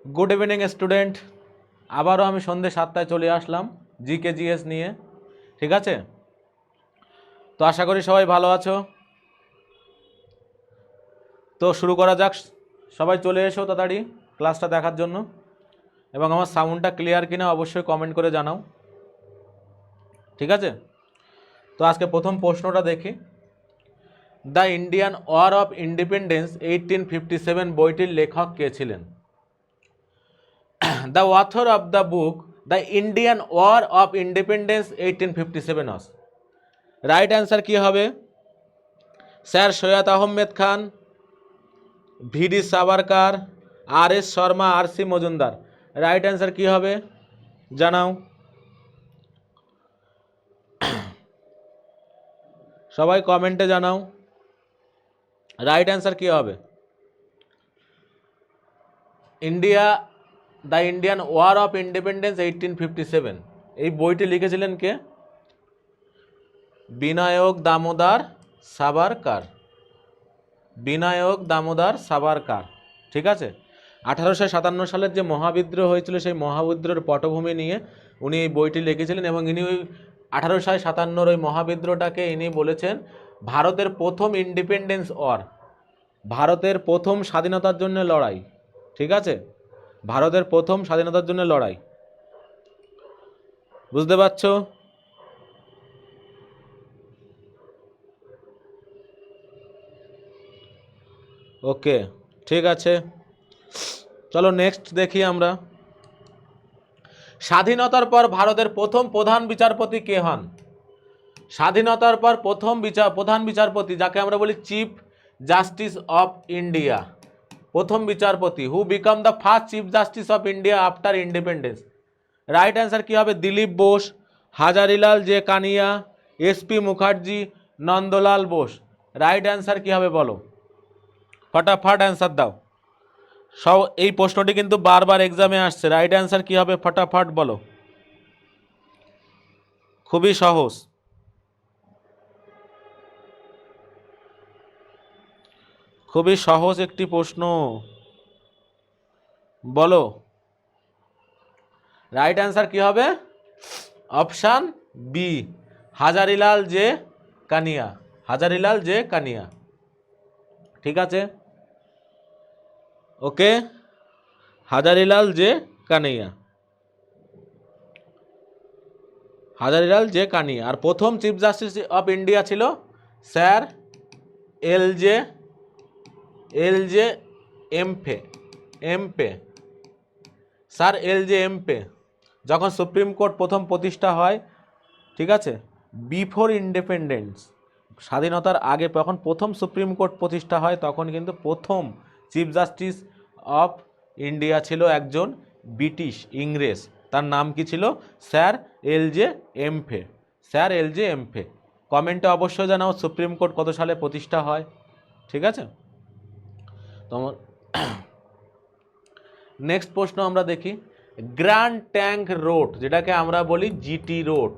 Good evening student, আবারও আমি সন্ধ্যে 7টায় চলে আসলাম জিকে জিএস নিয়ে। ঠিক আছে, তো আশা করি সবাই ভালো আছো। তো শুরু করা যাক। সবাই চলে এসো তাড়াতাড়ি ক্লাসটা দেখার জন্য, এবং আমার সাউন্ডটা ক্লিয়ার কিনা অবশ্যই কমেন্ট করে জানাও। ঠিক আছে, তো আজকে প্রথম প্রশ্নটা দেখি। The Indian war of independence 1857 বইটির লেখক কে ছিলেন? The author of the book the Indian war of independence 1857 was। Right answer কি হবে? Sir Syed Ahmed Khan, VD Savarkar, R S Sharma, R C Majumdar. Right answer কি হবে জানাও। সবাই কমেন্টে জানাও রাইট অ্যান্সার কি হবে। India the Indian war of independence 1857 এই বইটি লিখেছিলেন কে? বিনায়ক দামোদর সাভারকার। বিনায়ক দামোদর সাভারকার। ঠিক আছে, 1857 সালের যে মহাবিদ্রোহ হয়েছিল সেই মহাবিদ্রোহের পটভূমি নিয়ে উনি এই বইটি লিখেছিলেন, এবং ইনি ওই 1857 ওই মহাবিদ্রোহটাকে ইনি বলেছেন ভারতের প্রথম ইন্ডিপেন্ডেন্স ওয়ার, ভারতের প্রথম স্বাধীনতার জন্য লড়াই। ঠিক আছে, ভারতের প্রথম স্বাধীনতার জন্য লড়াই। বুঝতে পারছো? ওকে, ঠিক আছে, চলো নেক্সট দেখি আমরা। স্বাধীনতার পর ভারতের প্রথম প্রধান বিচারপতি কে হন? স্বাধীনতার পর প্রধান বিচারপতি, যাকে আমরা বলি চিফ জাস্টিস অফ ইন্ডিয়া, প্রথম বিচারপতি, who became the first chief justice of India after independence. Right answer কি হবে? Dilip Bose, Hazarilal J Kania, SP Mukherjee, Nandalal Bose. Right answer কি হবে বলো, ফটাফট অ্যান্সার দাও। সব এই প্রশ্নটি কিন্তু বারবার এক্সামে আসছে। রাইট অ্যান্সার কি হবে ফটাফট বলো, খুবই সহজ। খুবই সহজ একটি প্রশ্ন, বলো রাইট অ্যান্সার কি হবে? Option B, Hazarilal J Kania. Hazarilal J Kania. ঠিক আছে, okay, Hazarilal J Kania, Hazarilal J Kania. আর প্রথম চিফ জাস্টিস অফ ইন্ডিয়া ছিল স্যার এল জে এমপে, স্যার এল জে এমপে। যখন সুপ্রিম কোর্ট প্রথম প্রতিষ্ঠা হয়, ঠিক আছে, বিফোর ইন্ডিপেন্ডেন্স, স্বাধীনতার আগে যখন প্রথম সুপ্রিম কোর্ট প্রতিষ্ঠা হয়, তখন কিন্তু প্রথম চিফ জাস্টিস অফ ইন্ডিয়া ছিল একজন ব্রিটিশ, ইংরেজ। তার নাম কি ছিল? স্যার এল জে এমফে। স্যার এল জে এমফে। কমেন্টে অবশ্যই জানাও সুপ্রিম কোর্ট কত সালে প্রতিষ্ঠা হয়। ঠিক আছে, তোমার নেক্সট প্রশ্ন আমরা দেখি। গ্র্যান্ড ট্যাঙ্ক রোড, যেটাকে আমরা বলি GT road,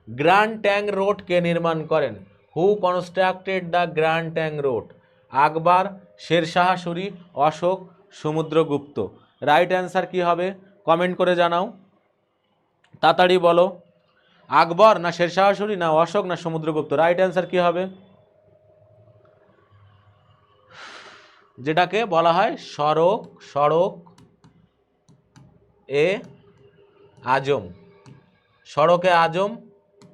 grand trunk road কে নির্মাণ করেন? Who constructed the grand trunk road? Akbar, Sher Shah Suri, Ashok, Samudragupta. Right answer কি হবে কমেন্ট করে জানাও, তাড়াতাড়ি বলো। আকবর না শেরশাহ সুরি না অশোক না সমুদ্রগুপ্ত? রাইট অ্যান্সার কি হবে? যেটাকে বলা হয় সড়ক এ আজম, সড়কে আজম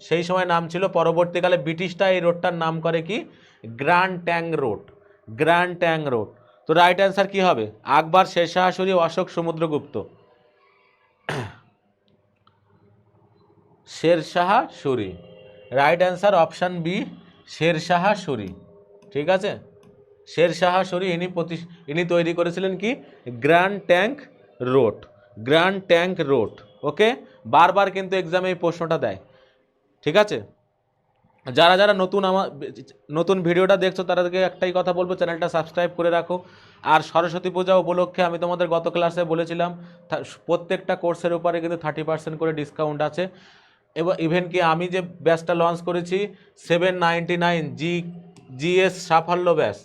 সেই সময় নাম ছিল। পরবর্তীকালে ব্রিটিশরা এই রোডটার নাম করে কি? Grand trunk road. Grand trunk road. তো রাইট অ্যান্সার কি হবে? Akbar, Sher Shah Suri, Ashok, Samudragupta. Sher Shah Suri. Right answer option B, Sher Shah Suri. ঠিক আছে, শেরশাহ সুরি ইনি তৈরি করেছিলেন কি? Grand trunk road. Grand trunk road. Okay, বারবার কিন্তু এক্সামে এই প্রশ্নটা দেয়। ঠিক আছে, যারা যারা নতুন ভিডিওটা দেখছো তাদেরকে একটাই কথা বলবো, চ্যানেলটা সাবস্ক্রাইব করে রাখো। আর সরস্বতী পূজা উপলক্ষে আমি তোমাদের গত ক্লাসে বলেছিলাম প্রত্যেকটা কোর্সের উপরে কিন্তু 30% করে ডিসকাউন্ট আছে। এবং ইভেন কি আমি যে ব্যাচটা লঞ্চ করেছি 799 জিএস সাফল্য ব্যাচ,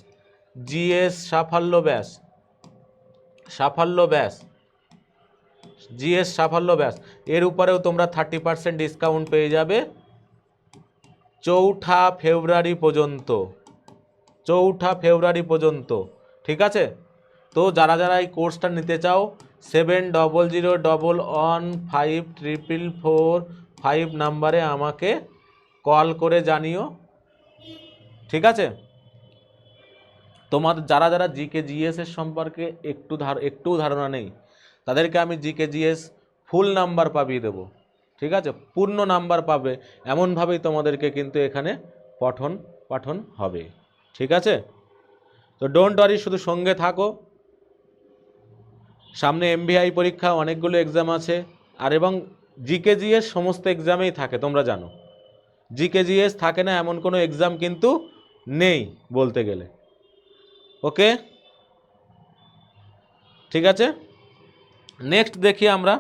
জিএস সাফল্য ব্যাচ, জিএস সাফল্য ব্যাস, এর উপরেও তোমরা 30% ডিসকাউন্ট পেয়ে যাবে 4 ফেব্রুয়ারি পর্যন্ত, 4 ফেব্রুয়ারি পর্যন্ত। ঠিক আছে, তো যারা যারা এই কোর্সটা নিতে চাও 7001154445 নাম্বারে আমাকে কল করে জানিও। ঠিক আছে, তোমাদের যারা যারা জিকে জিএস এর সম্পর্কে একটু ধারণা নেই তাদেরকে আমি জিকে জিএস ফুল নাম্বার পাবিয়ে দেবো। ঠিক আছে, পূর্ণ নাম্বার পাবে, এমনভাবেই তোমাদেরকে কিন্তু এখানে পাঠন হবে। ঠিক আছে, তো ডোন্ট ওয়ারি, শুধু সঙ্গে থাকো। সামনে এমভিআই পরীক্ষা, অনেকগুলো এক্সাম আছে, আর এবং জিকে জিএস সমস্ত এক্সামেই থাকে, তোমরা জানো জিকে জিএস থাকে না এমন কোনো এক্সাম কিন্তু নেই বলতে গেলে। ওকে, ঠিক আছে, নেক্সট দেখি আমরা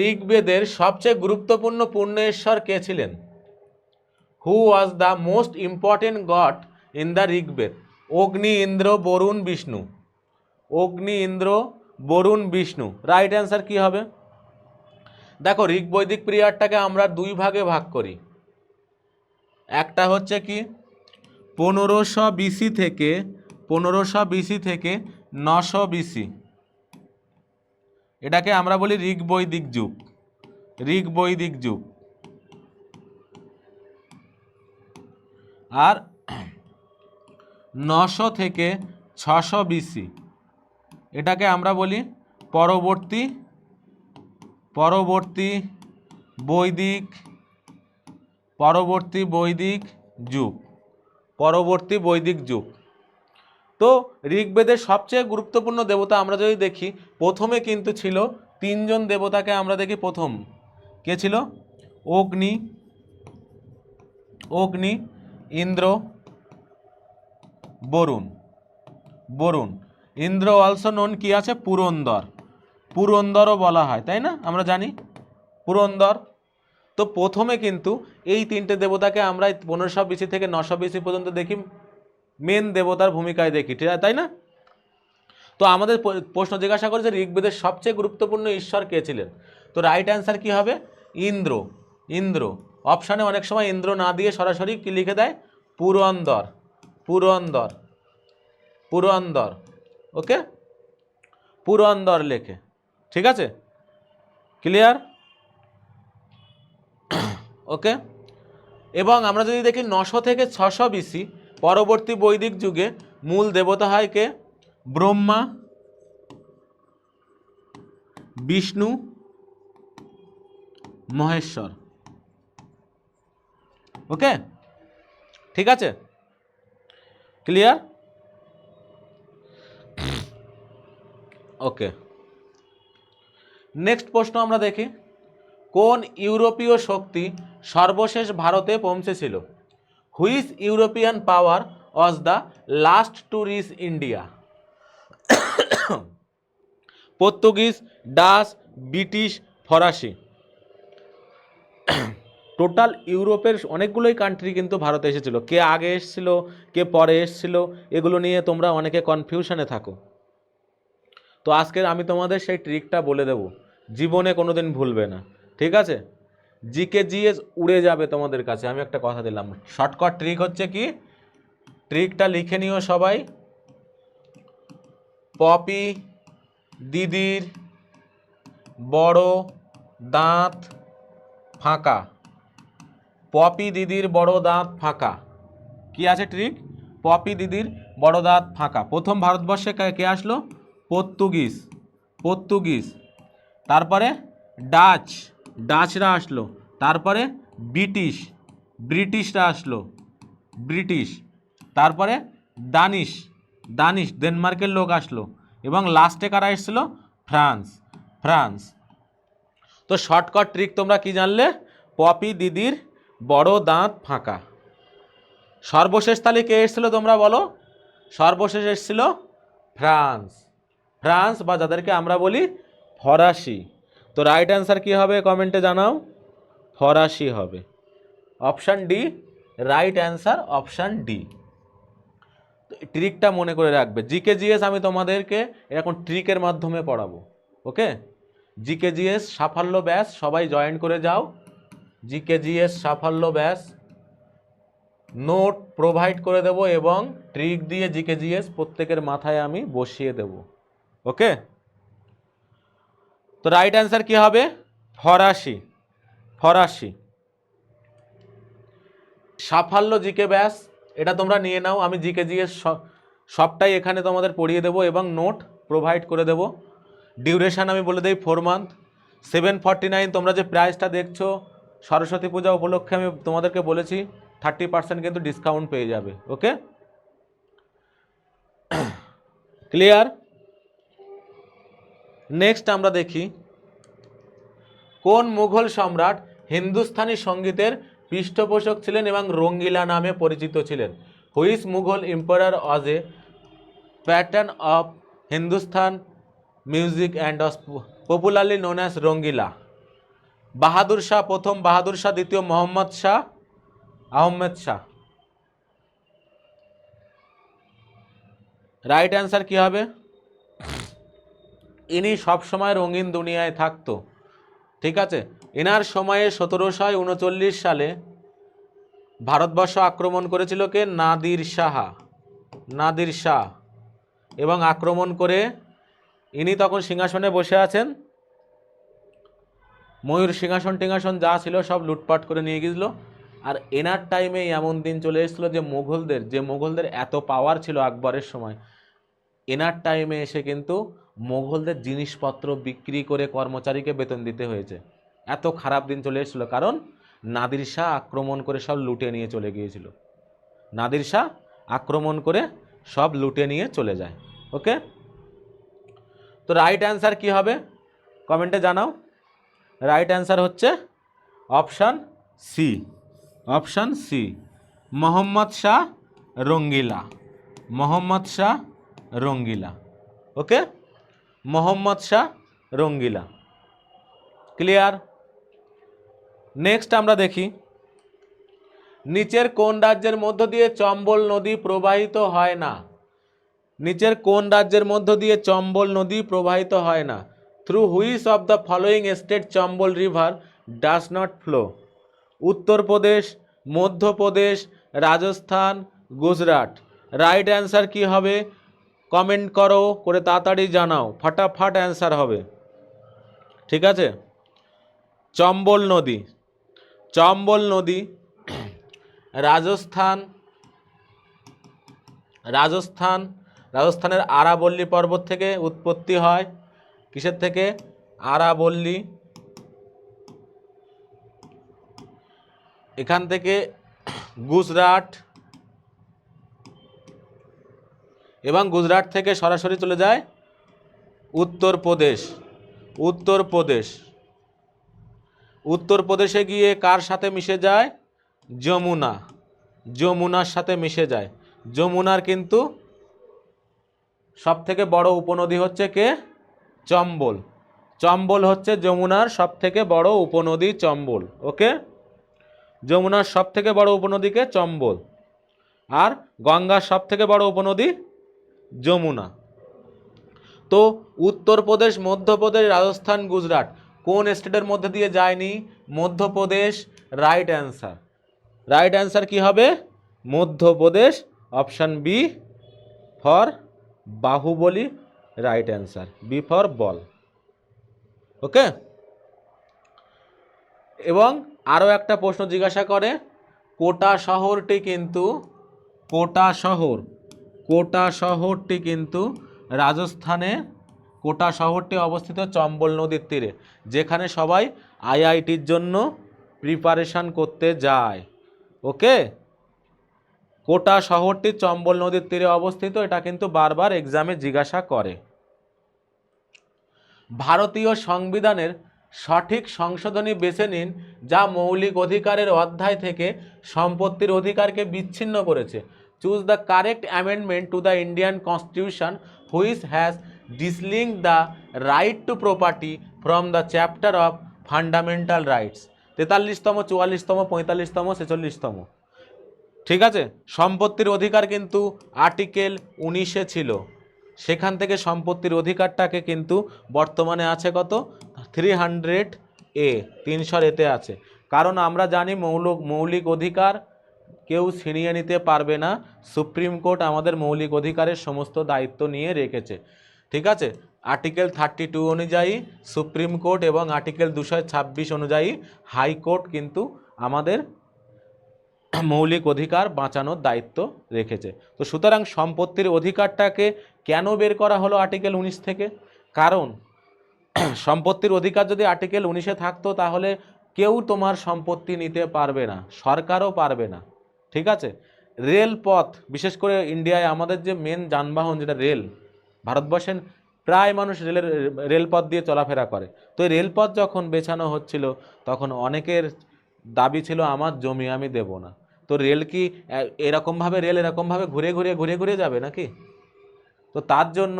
ঋগ্বেদের সবচেয়ে গুরুত্বপূর্ণ পূর্ণেশ্বর কে ছিলেন? Who was the most important god in the Rigveda? Agni, Indra, Varuna, Vishnu. Agni, Indra, Varuna, Vishnu. Right answer কি হবে? দেখো, ঋগ্বৈদিক পিরিয়ডটাকে আমরা দুই ভাগে ভাগ করি। একটা হচ্ছে কি 1500 বিসি থেকে 900 বিসি, এটাকে আমরা বলি ঋগ্বৈদিক যুগ। ঋগ্বৈদিক যুগ। আর 900 থেকে 600 বিসি, এটাকে আমরা বলি পরবর্তী বৈদিক যুগ। পরবর্তী বৈদিক যুগ। তো ঋগ্বেদের সবচেয়ে গুরুত্বপূর্ণ দেবতা আমরা যদি দেখি, প্রথমে কিন্তু ছিল 3 জন দেবতাকে আমরা দেখি। প্রথম কে ছিল? অগ্নি, ইন্দ্র, বরুণ। ইন্দ্র অলসো নোন কি আছে? পুরন্দরও বলা হয়, তাই না? আমরা জানি পুরন্দর। তো প্রথমে কিন্তু এই 3টে দেবতাকে আমরা 1500 বিসি থেকে 900 বিসি পর্যন্ত দেখি, মেন দেবতার ভূমিকায় দেখি, ঠিক আছে, তাই না? তো আমাদের প্রশ্ন জিজ্ঞাসা করেছে ঋগ্বেদের সবচেয়ে গুরুত্বপূর্ণ ঈশ্বর কে ছিলেন? তো রাইট অ্যান্সার কি হবে? ইন্দ্র। অপশানে অনেক সময় ইন্দ্র না দিয়ে সরাসরি কি লিখে দেয়? পুরন্দর। ওকে, পুরন্দর লেখে। ঠিক আছে, ক্লিয়ার? ওকে, এবং আমরা যদি দেখি 900 থেকে 600 বিসি পরবর্তী বৈদিক যুগে মূল দেবতা হয় কে? ব্রহ্মা, বিষ্ণু, মহেশ্বর। ওকে, ঠিক আছে, ক্লিয়ার? ওকে, নেক্সট প্রশ্ন আমরা দেখি, কোন ইউরোপীয় শক্তি সর্বশেষ ভারতে পৌঁছেছিল? Which European power was the last to reach India? Portuguese, Dutch, British, ফরাসি। টোটাল ইউরোপের অনেকগুলোই কান্ট্রি কিন্তু ভারতে এসেছিল। কে আগে এসেছিল, কে পরে এসেছিল, এগুলো নিয়ে তোমরা অনেকে কনফিউশনে থাকো। তো আজকের আমি তোমাদের সেই ট্রিকটা বলে দেব, জীবনে কোনোদিন ভুলবে না। ঠিক আছে, জিকে জিএস উড়ে যাবে তোমাদের কাছে, আমি একটা কথা দিলাম। শর্টকাট ট্রিক হচ্ছে কি, ট্রিকটা লিখে নিও সবাই। পপি দিদির বড় দাঁত ফাঁকা। পপি দিদির বড় দাঁত ফাঁকা। কি আছে ট্রিক? পপি দিদির বড় দাঁত ফাঁকা। প্রথম ভারতবর্ষে কে আসলো? পর্তুগিজ। তারপরে ডাচরা আসলো। তারপরে ব্রিটিশরা আসলো। তারপরে দানিশ ডেনমার্কের লোক আসলো। এবং লাস্টে কারা এসেছিল? ফ্রান্স। তো শর্টকাট ট্রিক তোমরা কি জানলে? পপি দিদির বড় দাঁত ফাঁকা। সর্বশেষ তাহলে কে এসেছিল তোমরা বলো? সর্বশেষ এসেছিল ফ্রান্স, বা যাদেরকে আমরা বলি ফরাসি। তো রাইট অ্যান্সার কি হবে কমেন্টে জানাও। ফরাসি হবে। Option D right answer, option D. তো ট্রিকটা মনে করে রাখবে। জিকে জিএস আমি তোমাদেরকে এরকম ট্রিকের মাধ্যমে পড়াবো। ওকে, জিকে জিএস সাফল্য ব্যাচ সবাই জয়েন করে যাও। জিকে জিএস সাফল্য ব্যাচ নোট প্রোভাইড করে দেব এবং ট্রিক দিয়ে জিকে জিএস প্রত্যেকের মাথায় আমি বসিয়ে দেব। ওকে, তো রাইট অ্যান্সার কি হবে? ফরাসি। ফরাসি। সাফল্য জিকে ব্যাচ এটা তোমরা নিয়ে নাও, আমি জিকে জিএস সবটাই এখানে তোমাদের পড়িয়ে দেবো এবং নোট প্রোভাইড করে দেবো। ডিউরেশান আমি বলে দিই 4 মান্থ। 749 তোমরা যে প্রাইসটা দেখছো সরস্বতী পূজা উপলক্ষে আমি তোমাদেরকে বলেছি 30% কিন্তু ডিসকাউন্ট পেয়ে যাবে। ওকে, ক্লিয়ার? নেক্সট আমরা দেখি কোন মুঘল সম্রাট হিন্দুস্তানি সঙ্গীতের পৃষ্ঠপোষক ছিলেন এবং রঙ্গিলা নামে পরিচিত ছিলেন? Which Mughal emperor was a patron of Hindustan music and was popularly known as Rangila? Bahadur Shah প্রথম, বাহাদুর শাহ দ্বিতীয়, মোহাম্মদ শাহ, আহমেদ শাহ? রাইট অ্যান্সার কি হবে? ইনি সবসময় রঙিন দুনিয়ায় থাকতো। ঠিক আছে, এনার সময়ে 1739 সালে ভারতবর্ষ আক্রমণ করেছিল কে? নাদির শাহ। নাদির শাহ। এবং আক্রমণ করে ইনি তখন সিংহাসনে বসে আছেন, ময়ূর সিংহাসন টিংহাসন যা ছিল সব লুটপাট করে নিয়ে গেছিল। আর এনার টাইমে এমন দিন চলে এসেছিলো যে মোগলদের এত পাওয়ার ছিল আকবরের সময়, এনার টাইমে এসে কিন্তু মোগলদের জিনিসপত্র বিক্রি করে কর্মচারীকে বেতন দিতে হয়েছে। এত খারাপ দিন চলে এসেছিলো, কারণ নাদির শাহ আক্রমণ করে সব লুটে নিয়ে চলে গিয়েছিল। নাদির শাহ আক্রমণ করে সব লুটে নিয়ে চলে যায়। ওকে, তো রাইট অ্যান্সার কি হবে কমেন্টে জানাও। রাইট অ্যান্সার হচ্ছে option C. Option C, Mohammad Shah Rangila. Mohammad Shah Rangila. Okay, Mohammad Shah Rangila. Clear? Next আমরা দেখি নিচের কোন রাজ্যের মধ্য দিয়ে চম্বল নদী প্রবাহিত হয় না? নিচের কোন রাজ্যের মধ্য দিয়ে চম্বল নদী প্রবাহিত হয় না? Through which of the following state Chambal river does not flow? Uttar Pradesh, Madhya Pradesh, Rajasthan, Gujarat? Right answer কি হবে কমেন্ট করো, করে তাড়াতাড়ি জানাও, ফাটাফাট অ্যান্সার হবে। ঠিক আছে, চম্বল নদী। চম্বল নদী রাজস্থানের আরাবল্লী পর্বত থেকে উৎপত্তি হয়। কিসের থেকে? আরাবল্লী। এখান থেকে গুজরাট, এবং গুজরাট থেকে সরাসরি চলে যায় উত্তরপ্রদেশ। উত্তরপ্রদেশে গিয়ে কার সাথে মিশে যায়? যমুনা। যমুনার সাথে মিশে যায়। যমুনার কিন্তু সব থেকে বড় উপনদী হচ্ছে কে? চম্বল। চম্বল হচ্ছে যমুনার সব থেকে বড় উপনদী, চম্বল। ওকে, যমুনার সব থেকে বড় উপনদীকে চম্বল, আর গঙ্গার সব থেকে বড় উপনদী যমুনা। তো উত্তরপ্রদেশ, মধ্যপ্রদেশ, রাজস্থান, গুজরাট কোন স্টেটের মধ্যে দিয়ে যায়নি? Madhya Pradesh. Right answer. Right answer কি হবে? Madhya Pradesh. Option B for Bahubali. Right answer B for ball. Okay, এবং আরও একটা প্রশ্ন জিজ্ঞাসা করে, কোটা শহরটি কিন্তু রাজস্থানে, কোটা শহরটি অবস্থিত চম্বল নদীর তীরে, যেখানে সবাই আইআইটির জন্য প্রিপারেশান করতে যায়। ওকে, কোটা শহরটি চম্বল নদীর তীরে অবস্থিত, এটা কিন্তু বারবার এক্সামে জিজ্ঞাসা করে। ভারতীয় সংবিধানের সঠিক সংশোধনী বেছে নিন যা মৌলিক অধিকারের অধ্যায় থেকে সম্পত্তির অধিকারকে বিচ্ছিন্ন করেছে। Choose the correct amendment to the Indian constitution which has dislink the right to property from the chapter of fundamental rights. 43তম, 44তম, 45তম, 46তম? ঠিক আছে, সম্পত্তির অধিকার কিন্তু আর্টিকেল 19-এ ছিল, সেখান থেকে সম্পত্তির অধিকারটাকে কিন্তু বর্তমানে আছে কত 300A 300A আছে। কারণ আমরা জানি মৌলিক অধিকার কেউ ছিনিয়ে নিতে পারবে না, সুপ্রিম কোর্ট আমাদের মৌলিক অধিকারের সমস্ত দায়িত্ব নিয়ে রেখেছে। ঠিক আছে, আর্টিকেল 32 অনুযায়ী সুপ্রিম কোর্ট এবং আর্টিকেল 226 অনুযায়ী হাইকোর্ট কিন্তু আমাদের মৌলিক অধিকার বাঁচানোর দায়িত্ব রেখেছে। তো সুতরাং সম্পত্তির অধিকারটাকে কেন বের করা হলো আর্টিকেল 19 থেকে? কারণ সম্পত্তির অধিকার যদি আর্টিকেল 19-এ থাকতো তাহলে কেউ তোমার সম্পত্তি নিতে পারবে না, সরকারও পারবে না। ঠিক আছে, রেলপথ, বিশেষ করে ইন্ডিয়ায় আমাদের যে মেন যানবাহন যেটা রেল, ভারতবর্ষের প্রায় মানুষ রেলপথ দিয়ে চলাফেরা করে। তো এই রেলপথ যখন বেছানো হচ্ছিল তখন অনেকের দাবি ছিল আমার জমি আমি দেব না। তো রেল কি এরকমভাবে ঘুরে ঘুরে যাবে নাকি? তো তার জন্য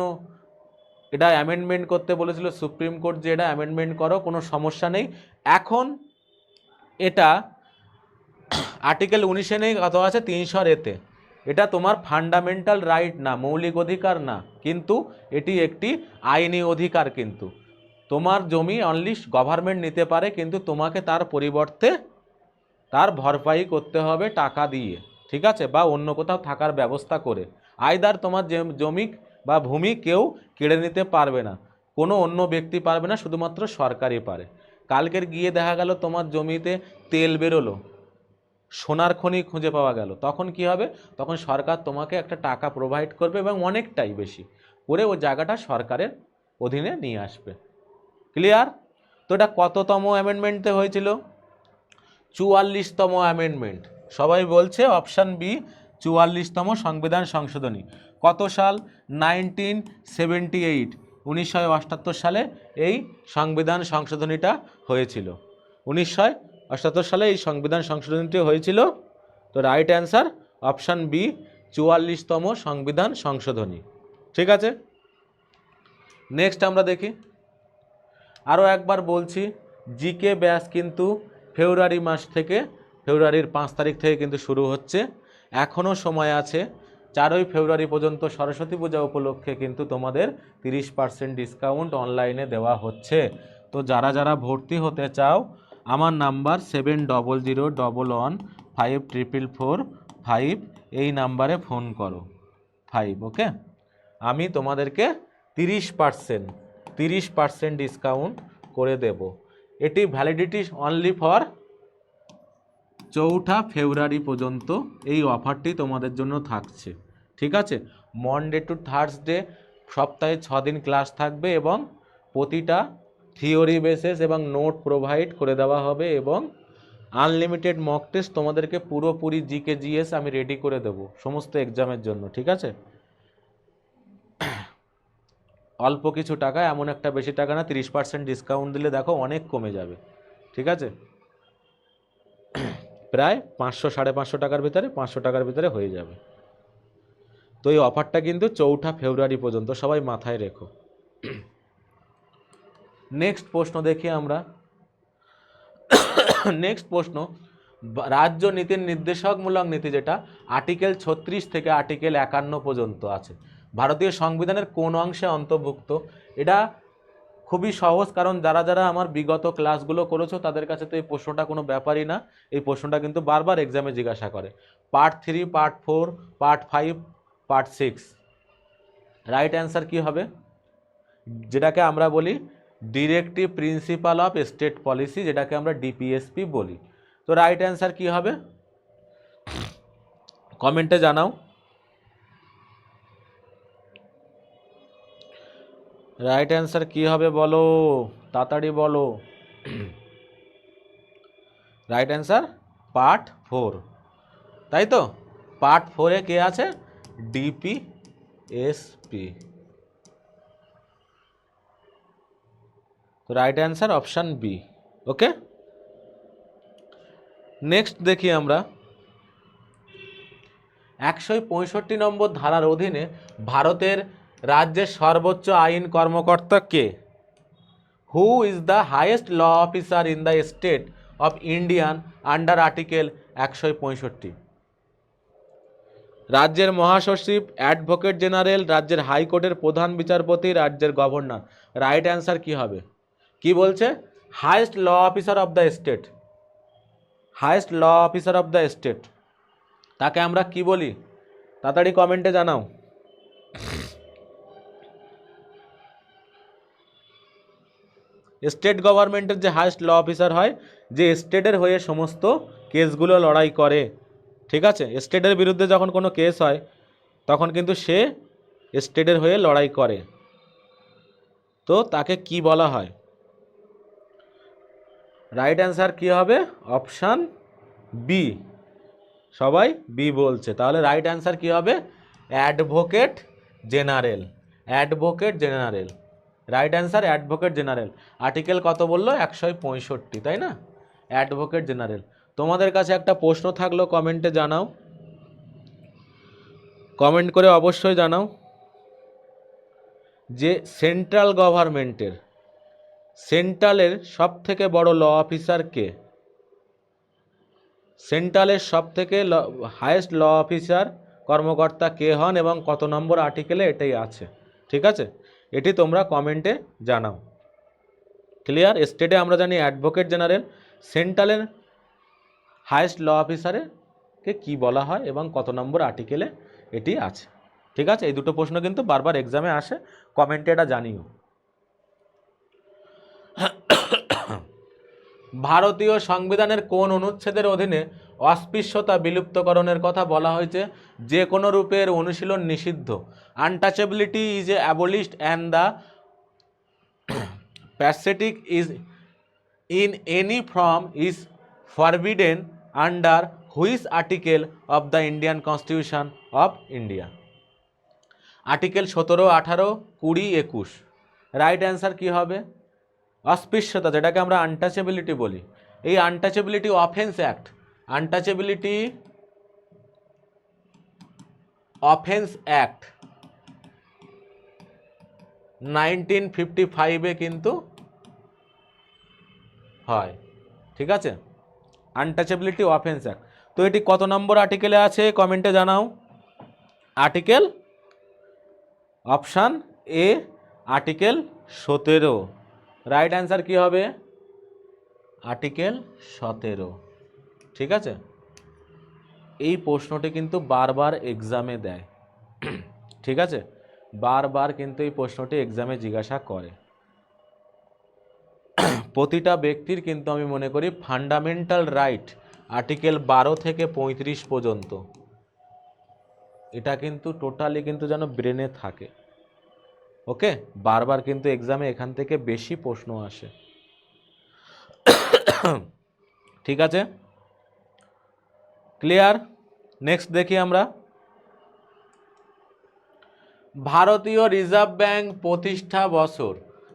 এটা অ্যামেন্ডমেন্ট করতে বলেছিল সুপ্রিম কোর্ট, যে এটা অ্যামেন্ডমেন্ট করো, কোনো সমস্যা নেই। এখন এটা আর্টিকেল 19-এ নেই, কত আছে 300A-তে। এটা তোমার ফান্ডামেন্টাল রাইট না, মৌলিক অধিকার না, কিন্তু এটি একটি আইনি অধিকার। কিন্তু তোমার জমি অনলি গভর্নমেন্ট নিতে পারে, কিন্তু তোমাকে তার পরিবর্তে তার ভরপাই করতে হবে টাকা দিয়ে। ঠিক আছে, বা অন্য কোথাও থাকার ব্যবস্থা করে। আইদার তোমার জমি বা ভূমি কেউ কেড়ে নিতে পারবে না, কোনো অন্য ব্যক্তি পারবে না, শুধুমাত্র সরকারই পারে। কালকের গিয়ে দেখা গেল তোমার জমিতে তেল বেরোলো, সোনার খনি খুঁজে পাওয়া গেল, তখন কি হবে? তখন সরকার তোমাকে একটা টাকা প্রোভাইড করবে এবং অনেকটাই বেশি করে ওই জায়গাটা সরকারের অধীনে নিয়ে আসবে। ক্লিয়ার? তো এটা কততম অ্যামেন্ডমেন্টে হয়েছিল? 44তম অ্যামেন্ডমেন্ট। সবাই বলছে অপশান বি 44তম সংবিধান সংশোধনী। কত সাল? 1978, 1978 সালে এই সংবিধান সংশোধনীটা হয়েছিল। 1978 সালে এই সংবিধান সংশোধনীটি হয়েছিল। তো রাইট অ্যান্সার অপশান বি 44তম সংবিধান সংশোধনী। ঠিক আছে, নেক্সট আমরা দেখি। আরও একবার বলছি, জিকে ব্যাচ কিন্তু ফেব্রুয়ারি মাস থেকে, ফেব্রুয়ারির 5 তারিখ থেকে কিন্তু শুরু হচ্ছে। এখনও সময় আছে, 4ই ফেব্রুয়ারি পর্যন্ত সরস্বতী পূজা উপলক্ষে কিন্তু তোমাদের 30% ডিসকাউন্ট অনলাইনে দেওয়া হচ্ছে। তো যারা যারা ভর্তি হতে চাও আমার নাম্বার 7011115445 এই নাম্বারে ফোন করো 5। ওকে, আমি তোমাদেরকে 30% ডিসকাউন্ট করে দেব। এটি ভ্যালিডিটি অনলি ফর 4 ফেব্রুয়ারি পর্যন্ত এই অফারটি তোমাদের জন্য থাকছে। ঠিক আছে, মনডে টু থার্সডে সপ্তাহে 6 দিন ক্লাস থাকবে এবং প্রতিটা থিওরি বেসিস এবং নোট প্রোভাইড করে দেওয়া হবে এবং আনলিমিটেড মক টেস্ট তোমাদেরকে পুরোপুরি জিকে জিএস আমি রেডি করে দেবো সমস্ত এক্সামের জন্য। ঠিক আছে, অল্প কিছু টাকা, এমন একটা বেশি টাকা না, 30% ডিসকাউন্ট দিলে দেখো অনেক কমে যাবে। ঠিক আছে, প্রায় 500-550 টাকার ভিতরে, 500 টাকার ভিতরে হয়ে যাবে। তো এই অফারটা কিন্তু 4 ফেব্রুয়ারি পর্যন্ত, সবাই মাথায় রেখো। নেক্সট প্রশ্ন দেখি আমরা। নেক্সট প্রশ্ন, রাজ্য নীতির নির্দেশকমূলক নীতি যেটা আর্টিকেল 36 থেকে আর্টিকেল 51 পর্যন্ত আছে, ভারতীয় সংবিধানের কোন অংশে অন্তর্ভুক্ত? এটা খুবই সহজ, কারণ যারা যারা আমার বিগত ক্লাসগুলো করেছো তাদের কাছে তো এই প্রশ্নটা কোনো ব্যাপারই না। এই প্রশ্নটা কিন্তু বারবার এক্সামে জিজ্ঞাসা করে। Part 3, part 4, part 5, part 6। Right answer কি হবে? যেটাকে আমরা বলি directive principal of state policy, যেটাকে আমরা ডিপিএসপি বলি। তো রাইট অ্যান্সার কি হবে কমেন্টে জানাও। রাইট অ্যান্সার কি হবে বলো, তাড়াতাড়ি বলো। রাইট অ্যান্সার পার্ট 4, তাই তো? পার্ট 4-এ কে আছে? ডিপিএসপি। তো রাইট অ্যান্সার অপশান বি। ওকে, নেক্সট দেখি আমরা। 165 নম্বর ধারার অধীনে ভারতের রাজ্যের সর্বোচ্চ আইন কর্মকর্তা কে? Who is the highest law officer in the state of Indian under article 165? রাজ্যের মহাসচিব, অ্যাডভোকেট জেনারেল, রাজ্যের হাইকোর্টের প্রধান বিচারপতি, রাজ্যের গভর্নর। রাইট অ্যান্সার কি হবে? কি বলছে? Highest law officer of the state, highest law officer of the state, তাকে আমরা কি বলি? তাড়াতাড়ি কমেন্টে জানাও। স্টেট গভর্নমেন্টের যে হাইয়েস্ট ল অফিসার হয়, যে স্টেটের হয়ে সমস্ত কেসগুলো লড়াই করে, ঠিক আছে? স্টেটের বিরুদ্ধে যখন কোনো কেস হয় তখন কিন্তু সে স্টেটের হয়ে লড়াই করে, তো তাকে কি বলা হয়? রাইট অ্যান্সার কি হবে? Option B. সবাই বি বলছে, তাহলে রাইট অ্যান্সার কি হবে? Advocate general, advocate general. Right answer advocate general. Article কত বললো? 165, তাই না? Advocate general. তোমাদের কাছে একটা প্রশ্ন থাকলো, কমেন্টে জানাও, কমেন্ট করে অবশ্যই জানাও যে সেন্ট্রাল গভর্নমেন্টের, সেন্ট্রালের সব থেকে বড় ল অফিসার কে? সেন্ট্রালের সব থেকে হাইয়েস্ট ল অফিসার কর্মকর্তা কে হন এবং কত নম্বর আর্টিকেলে এটাই আছে? ঠিক আছে, এটি তোমরা কমেন্টে জানাও। ক্লিয়ার? স্টেটে আমরা জানি অ্যাডভোকেট জেনারেল, সেন্ট্রালের হাইয়েস্ট ল অফিসারকে কি বলা হয় এবং কত নম্বর আর্টিকেলে এটি আছে? ঠিক আছে, এই দুটো প্রশ্ন কিন্তু বারবার এক্সামে আসে, কমেন্টে এটা জানিও। ভারতীয় সংবিধানের কোন অনুচ্ছেদের অধীনে অস্পৃশ্যতা বিলুপ্তকরণের কথা বলা হয়েছে? যে কোনো রূপের অনুশীলন নিষিদ্ধ। Untouchability is a abolished and the pathetic is in any form is forbidden under which article of the Indian constitution of India? Article 17, 18, 20, 21। Right answer কি হবে? অস্পৃশ্যতা, যেটাকে আমরা আনটাচেবিলিটি বলি, এই untouchability offence act, untouchability offence act 1955-এ কিন্তু হয়। ঠিক আছে, আনটাচেবিলিটি অফেন্স অ্যাক্ট। তো এটি কত নম্বর আর্টিকেলে আছে কমেন্টে জানাও। Article, option A, article 17। Right answer কি হবে? আর্টিকেল 17। ঠিক আছে, এই প্রশ্নটি কিন্তু বারবার এক্সামে দেয়। ঠিক আছে, বারবার কিন্তু এই প্রশ্নটি এক্সামে জিজ্ঞাসা করে। প্রতিটা ব্যক্তির কিন্তু আমি মনে করি ফান্ডামেন্টাল রাইট আর্টিকেল 12 থেকে 35 পর্যন্ত, এটা কিন্তু টোটালি কিন্তু যেন ব্রেনে থাকে। ওকে, বারবার কিন্তু এক্সামে এখান থেকে বেশি প্রশ্ন আসে। ঠিক আছে, ক্লিয়ার? নেক্সট দেখি আমরা, ভারতীয় রিজার্ভ ব্যাংক প্রতিষ্ঠা বছর,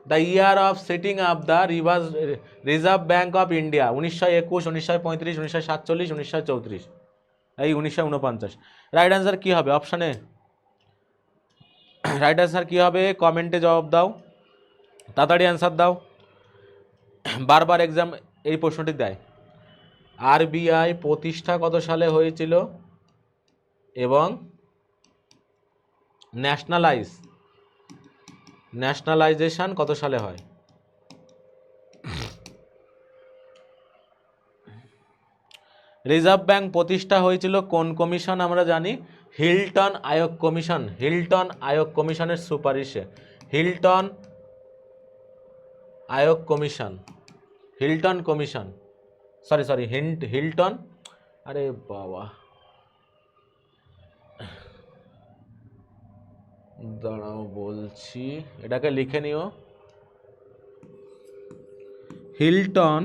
the year of setting up the reserve bank of India, 1921, 1935, 1947, 1934, এই 1949। রাইট অ্যান্সার কি হবে? অপশানে রাইট অ্যান্সার কি হবে? কমেন্টে জবাব দাও, তাড়াতাড়ি অ্যান্সার দাও, বারবার এক্সাম এই প্রশ্নটি দেয়। আরবিআই প্রতিষ্ঠা কত সালে হয়েছিল এবং ন্যাশনালাইজেশন কত সালে হয়? রিজার্ভ ব্যাংক প্রতিষ্ঠা হয়েছিল কোন কমিশন? আমরা জানি হিল্টন আয়োগ কমিশন, হিল্টন আয়োগ কমিশনের সুপারিশে, হিল্টন আয়োগ commission, Hilton commission, sorry Hilton, আরে বাবা দাঁড়াও বলছি, এটাকে লিখে নিও, Hilton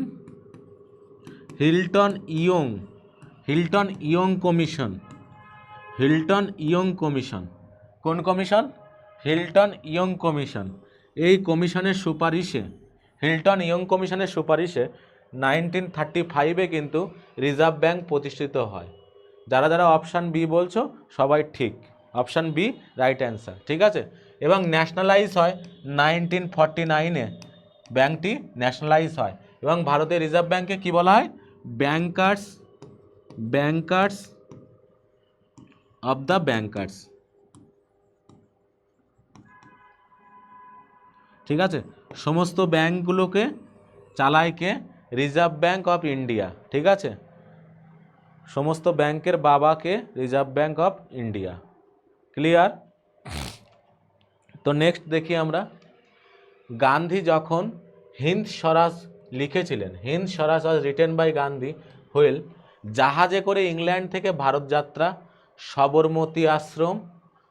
Young commission, Hilton Young commission. কোন কমিশন? Hilton Young commission. এই কমিশনের সুপারিশে, হিল্টন ইয়ং কমিশনের সুপারিশে 1935-এ কিন্তু রিজার্ভ ব্যাংক প্রতিষ্ঠিত হয়। যারা যারা অপশান বি বলছো সবাই ঠিক, অপশান বি রাইট অ্যান্সার। ঠিক আছে, এবং ন্যাশনালাইজ হয় 1949-এ, ব্যাংকটি ন্যাশনালাইজ হয়। এবং ভারতের রিজার্ভ ব্যাংকে কি বলা হয়? Bankers of the bankers. ঠিক আছে, সমস্ত ব্যাংকগুলোকে চালায় কে? Reserve bank of India. ঠিক আছে, সমস্ত ব্যাংকের বাবাকে reserve bank of India. Clear? তো নেক্সট দেখি আমরা, গান্ধী যখন হিন্দ স্বরাজ লিখেছিলেন, Hind Swaraj was written by Gandhi while, জাহাজে করে ইংল্যান্ড থেকে ভারত যাত্রা, সবরমতী আশ্রম,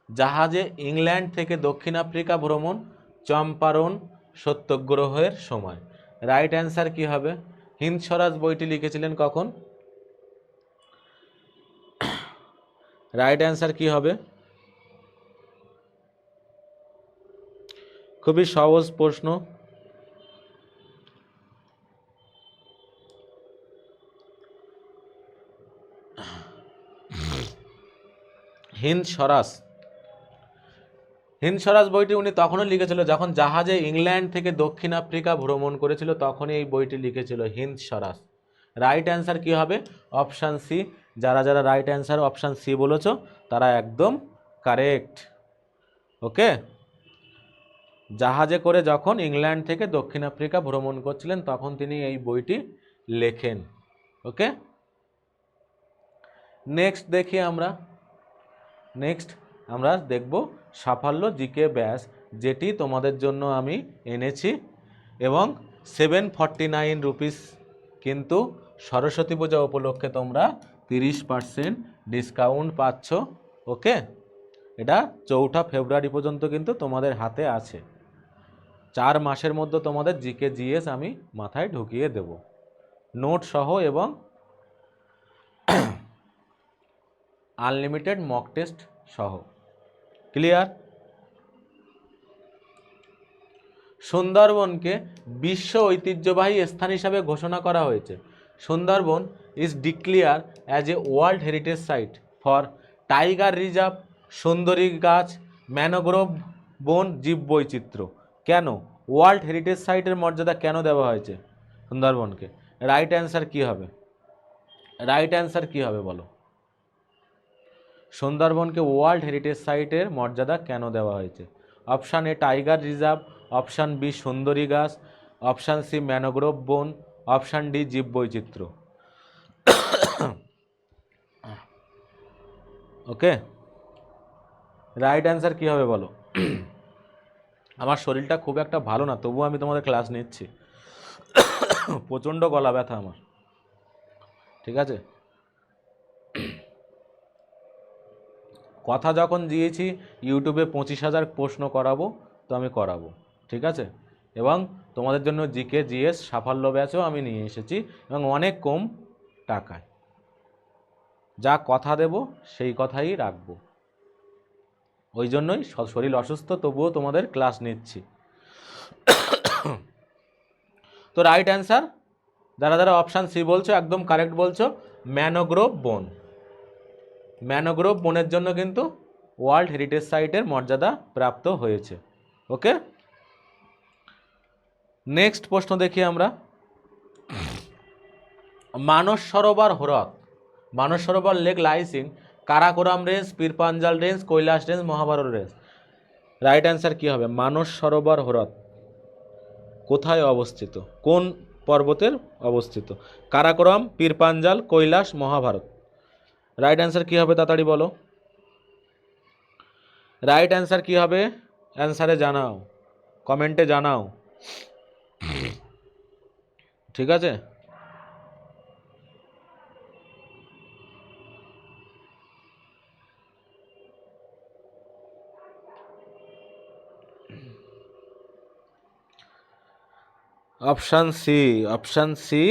জাহাজে ইংল্যান্ড থেকে দক্ষিণ আফ্রিকা ভ্রমণ, চম্পারণ সত্যাগ্রহের সময়। রাইট অ্যান্সার কি হবে? হিন্দ স্বরাজ বইটি লিখেছিলেন কখন? রাইট অ্যান্সার কি হবে? খুবই সহজ প্রশ্ন। হিন্দ স্বরাজ, হিন্দ স্বরাজ বইটি উনি তখনও লিখেছিল যখন জাহাজে ইংল্যান্ড থেকে দক্ষিণ আফ্রিকা ভ্রমণ করেছিল, তখনই এই বইটি লিখেছিল হিন্দ স্বরাজ। রাইট অ্যান্সার কি হবে? Option C. যারা যারা রাইট অ্যান্সার অপশান সি বলেছো তারা একদম কারেক্ট। ওকে, জাহাজে করে যখন ইংল্যান্ড থেকে দক্ষিণ আফ্রিকা ভ্রমণ করছিলেন তখন তিনি এই বইটি লেখেন। ওকে, নেক্সট দেখি আমরা, নেক্সট আমরা দেখব সাফল্য জিকে ব্যাস, যেটি তোমাদের জন্য আমি এনেছি এবং 749 রুপিস, কিন্তু সরস্বতী পূজা উপলক্ষে তোমরা 30% ডিসকাউন্ট পাচ্ছ। ওকে, এটা 4 ফেব্রুয়ারি পর্যন্ত কিন্তু তোমাদের হাতে আছে। 4 মাসের মধ্যে তোমাদের জিকে জিএস আমি মাথায় ঢুকিয়ে দেব, নোট সহ এবং আনলিমিটেড মক টেস্ট সহ। ক্লিয়ার? সুন্দরবনকে বিশ্ব ঐতিহ্যবাহী স্থান হিসাবে ঘোষণা করা হয়েছে। Sundarban is declare as a world heritage site for tiger reserve, সুন্দরী গাছ, ম্যানোগ্রোভ বন, জীববৈচিত্র্য। কেন ওয়ার্ল্ড হেরিটেজ সাইটের মর্যাদা কেন দেওয়া হয়েছে সুন্দরবনকে? রাইট অ্যান্সার কি হবে? রাইট অ্যান্সার কি হবে বলো? সুন্দরবনকে ওয়ার্ল্ড হেরিটেজ সাইটের মর্যাদা কেন দেওয়া হয়েছে? Option A tiger reserve, option B সুন্দরী গাছ, অপশান সি ম্যানোগ্রোভ বন, অপশান ডি জীববৈচিত্র্য। ওকে, রাইট অ্যান্সার কি হবে বলো? আমার শরীরটা খুব একটা ভালো না, তবুও আমি তোমাদের ক্লাস নিচ্ছি। প্রচণ্ড গলা ব্যথা আমার। ঠিক আছে, কথা যখন দিয়েছি ইউটিউবে 25,000 প্রশ্ন করাবো, তো আমি করাবো। ঠিক আছে, এবং তোমাদের জন্য জিকে জিএস সাফল্য ব্যাচও আমি নিয়ে এসেছি এবং অনেক কম টাকায়। যা কথা দেব সেই কথাই রাখবো, ওই জন্যই শরীর অসুস্থ তবুও তোমাদের ক্লাস নিচ্ছি। তো রাইট অ্যান্সার যারা যারা অপশান সি বলছো একদম কারেক্ট বলছো, ম্যানোগ্রোভ বন। ম্যানোগ্রোভ বনের জন্য কিন্তু ওয়ার্ল্ড হেরিটেজ সাইটের মর্যাদা প্রাপ্ত হয়েছে। ওকে, নেক্সট প্রশ্ন দেখি আমরা, মানস সরোবর হ্রদ, Manas Sarovar lake lies in Karakoram range, Pir Panjal range, Kailash range, Mahabharat range. Right answer কি হবে? মানস সরোবর হ্রদ কোথায় অবস্থিত, কোন পর্বতের অবস্থিত? কারাকোরাম, পীরপাঞ্জাল, কৈলাস, মহাভারত। রাইট অ্যান্সার কি হবে তাড়াতাড়ি বলো? রাইট অ্যান্সার কি হবে? অ্যান্সারে জানাও, কমেন্টে জানাও। ঠিক আছে, option C, option C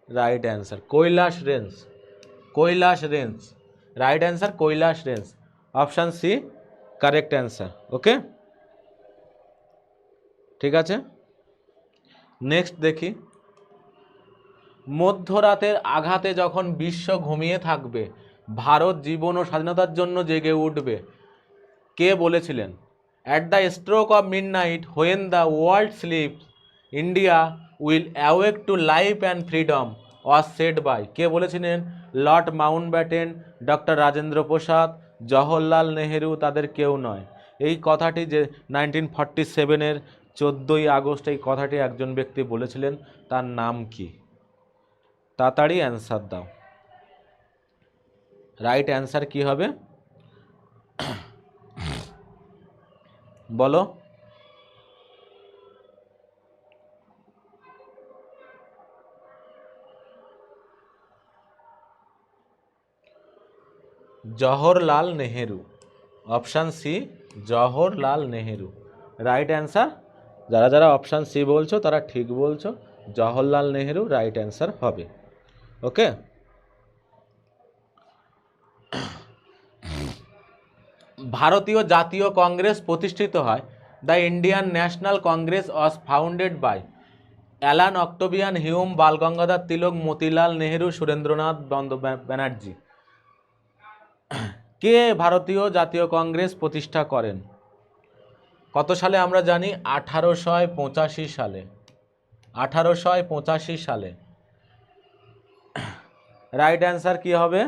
right answer, Kailash range, Kailash range. Right answer Kailash range, option C correct answer. Okay, ঠিক আছে, নেক্সট দেখি, মধ্যরাতের আঘাতে যখন বিশ্ব ঘুমিয়ে থাকবে ভারত জীবন ও স্বাধীনতার জন্য জেগে উঠবে, কে বলেছিলেন? At the stroke of midnight when the world sleeps India will awake to life and freedom was said by. কে বলেছিলেন? Lord Mountbatten, doctor Rajendra Prasad, Jawaharlal Nehru তাদের কেউ নয়। এই কথাটি যে 1947-এর 14ই আগস্ট এই কথাটি একজন ব্যক্তি বলেছিলেন, তার নাম কি? তাড়াতাড়ি অ্যান্সার দাও। রাইট অ্যান্সার কি হবে বলো? Jawaharlal Nehru, option C Jawaharlal Nehru right answer. যারা যারা অপশান সি বলছো তারা ঠিক বলছো, জওহরলাল নেহেরু রাইট অ্যান্সার হবে। ওকে, ভারতীয় জাতীয় কংগ্রেস প্রতিষ্ঠিত হয়। The Indian National Congress was founded by Allan Octavian, Hume, Bal Gangadhar Tilak, Motilal Nehru, Surendranath Banerjee. কে ভারতীয় জাতীয় কংগ্রেস প্রতিষ্ঠা করেন? কত সালে আমরা জানি? 1885 সালে। 1885 সালে। রাইট অ্যান্সার কি হবে?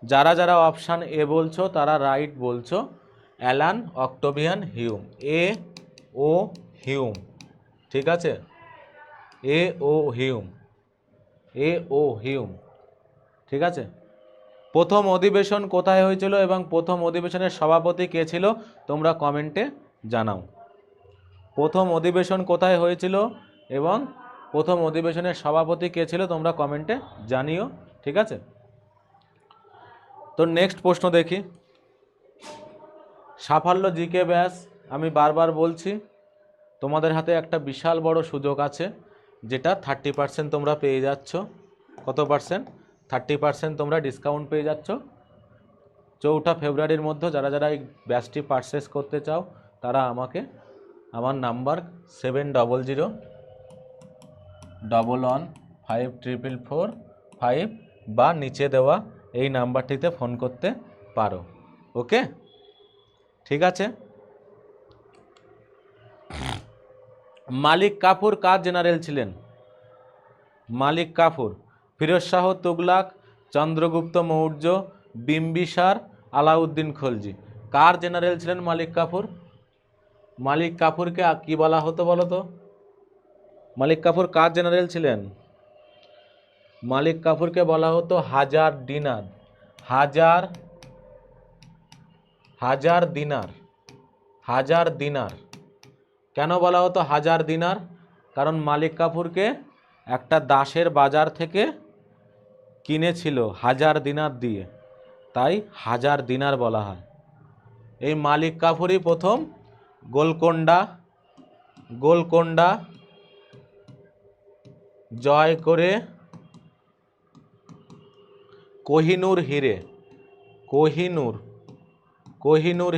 যারা যারা অপশান এ বলছো তারা রাইট বলছো, অ্যালান অক্টোভিয়ান হিউম, এ ও হিউম। ঠিক আছে, এ ও হিউম, এ ও হিউম। ঠিক আছে। প্রথম অধিবেশন কোথায় হয়েছিল এবং প্রথম অধিবেশনের সভাপতি কে ছিল? তোমরা কমেন্টে জানাও। প্রথম অধিবেশন কোথায় হয়েছিল এবং প্রথম অধিবেশনের সভাপতি কে ছিল তোমরা কমেন্টে জানিও। ঠিক আছে, তো নেক্সট প্রশ্ন দেখি। সাফল্য জিকে ব্যাস, আমি বারবার বলছি তোমাদের হাতে একটা বিশাল বড় সুযোগ আছে, যেটা 30% তোমরা পেয়ে যাচ্ছ। কত পার্সেন্ট? 30% তোমরা ডিসকাউন্ট পেয়ে যাচ্ছ 4 ফেব্রুয়ারির মধ্যে। যারা যারা এই ব্যাচটি পারচেস করতে চাও তারা আমাকে আমার নাম্বার 7000115445 বা নিচে দেওয়া এই নাম্বারটিতে ফোন করতে পারো। ওকে, ঠিক আছে। মালিক কাফুর কার জেনারেল ছিলেন? মালিক কাফুর, ফিরোজ শাহ তুগলাক, চন্দ্রগুপ্ত মৌর্য, বিম্বিসার, আলাউদ্দিন খলজি। কার জেনারেল ছিলেন মালিক কাফুর? মালিক কাফুরকে কি বলা হতো বলো তো? মালিক কাফুর কার জেনারেল ছিলেন? মালিক কাফুরকে বলা হতো হাজার দিনার। হাজার দিনার, হাজার দিনার। কেন বলা হতো হাজার দিনার? কারণ মালিক কাফুরকে একটা দাসের বাজার থেকে কিনেছিল 1000 দিনার দিয়ে, তাই হাজার দিনার বলা হয়। এই মালিক কাফুরই প্রথম গোলকোন্ডা জয় করে কোহিনূর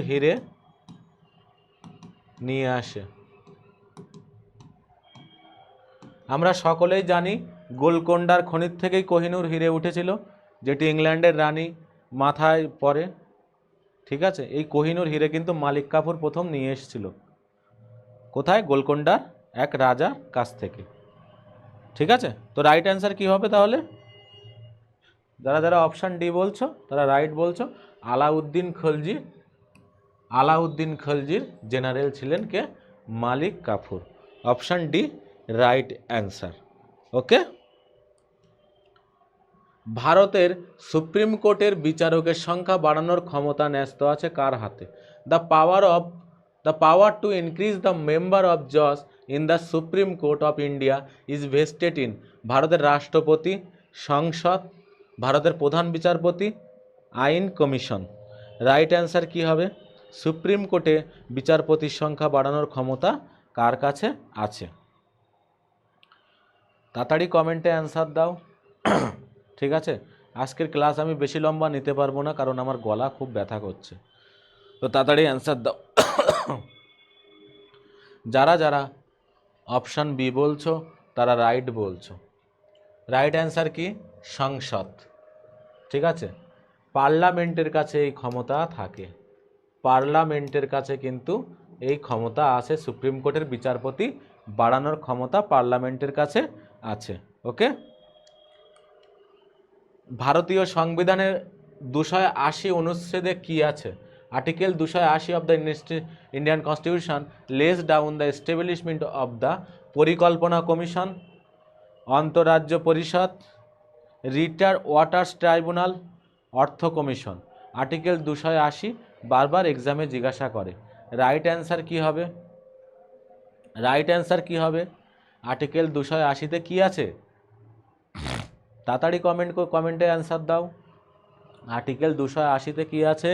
হিরে নিয়ে আসে। আমরা সকলেই জানি গোলকোন্ডার খনি থেকেই কোহিনূর হিরে উঠেছিল, যেটি ইংল্যান্ডের রানী মাথায় পরে। ঠিক আছে, এই কোহিনূর হিরে কিন্তু মালিক কাফুর প্রথম নিয়ে এসেছিল। কোথায়? গোলকোন্ডার এক রাজার কাছ থেকে। ঠিক আছে, তো রাইট অ্যান্সার কি হবে তাহলে? যারা যারা অপশান ডি বলছো তারা রাইট বলছো, আলাউদ্দিন খলজির জেনারেল ছিলেন কে? Malik Kafur. Option D right answer. Okay, ভারতের সুপ্রিম কোর্টের বিচারকের সংখ্যা বাড়ানোর ক্ষমতা ন্যস্ত আছে কার হাতে? The power to increase the member of জজ in the supreme court of India is vested in. ভারতের রাষ্ট্রপতি, সংসদ, ভারতের প্রধান বিচারপতি, আইন কমিশন। রাইট অ্যান্সার কি হবে? সুপ্রিম কোর্টে বিচারপতির সংখ্যা বাড়ানোর ক্ষমতা কার কাছে আছে? তাড়াতাড়ি কমেন্টে অ্যান্সার দাও। ঠিক আছে, আজকের ক্লাস আমি বেশি লম্বা নিতে পারবো না, কারণ আমার গলা খুব ব্যথা করছে। তো তাড়াতাড়ি অ্যান্সার দাও। যারা যারা অপশান বি বলছো তারা রাইট বলছো। রাইট অ্যান্সার কি? সংসদ। ঠিক আছে, পার্লামেন্টের কাছে এই ক্ষমতা থাকে। পার্লামেন্টের কাছে কিন্তু এই ক্ষমতা আছে, সুপ্রিম কোর্টের বিচারপতি বাড়ানোর ক্ষমতা পার্লামেন্টের কাছে আছে। ওকে, ভারতীয় সংবিধানের 280 অনুচ্ছেদে কি আছে? Article 280 of the Indian constitution less down the establishment of the পরিকল্পনা কমিশন, অন্তরাজ্য পরিষদ, রিটার ওয়াটার্স ট্রাইব্যুনাল, অর্থ কমিশন। আর্টিকেল 280 বারবার এক্সামে জিজ্ঞাসা করে। রাইট অ্যান্সার কি হবে? রাইট অ্যান্সার কি হবে? আর্টিকেল 280-তে কি আছে? তাড়াতাড়ি কমেন্টে অ্যান্সার দাও। আর্টিকেল 280-তে কি আছে?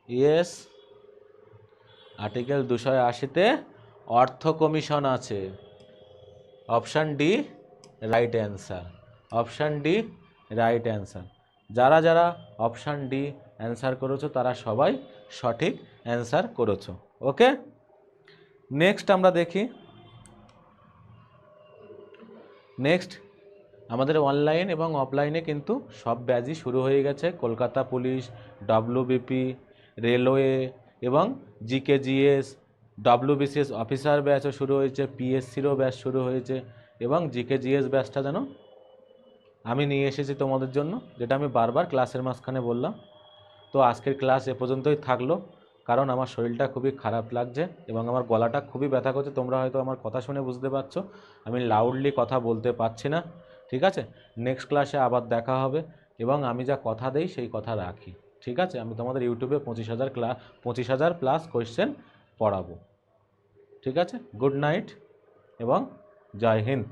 ইয়েস, আর্টিকেল 280-তে অর্থ কমিশন আছে। Option D right answer. Option D right answer. যারা যারা অপশান ডি অ্যান্সার করেছো তারা সবাই সঠিক অ্যান্সার করেছো। ওকে, নেক্সট আমরা দেখি। নেক্সট আমাদের অনলাইন এবং অফলাইনে কিন্তু সব ব্যাচই শুরু হয়ে গেছে। কলকাতা পুলিশ, ডব্লিউবিপি, রেলওয়ে এবং জিকেজিএস, ডব্লিউবিসিএস অফিসার ব্যাচও শুরু হয়েছে, পিএসসিরও ব্যাচ শুরু হয়েছে এবং জিকেজিএস ব্যাচটা যেন আমি নিয়ে এসেছি তোমাদের জন্য, যেটা আমি বারবার ক্লাসের মাঝখানে বললাম। তো আজকের ক্লাস এ পর্যন্তই থাকলো, কারণ আমার শরীরটা খুবই খারাপ লাগছে এবং আমার গলাটা খুবই ব্যথা করছে। তোমরা হয়তো আমার কথা শুনে বুঝতে পারছো আমি লাউডলি কথা বলতে পারছি না। ঠিক আছে, নেক্সট ক্লাসে আবার দেখা হবে এবং আমি যা কথা দেই সেই কথা রাখি। ঠিক আছে, আমি তোমাদের ইউটিউবে 25,000 প্লাস কোয়েশ্চেন পড়াবো। ঠিক আছে, গুড নাইট এবং জয় হিন্দ।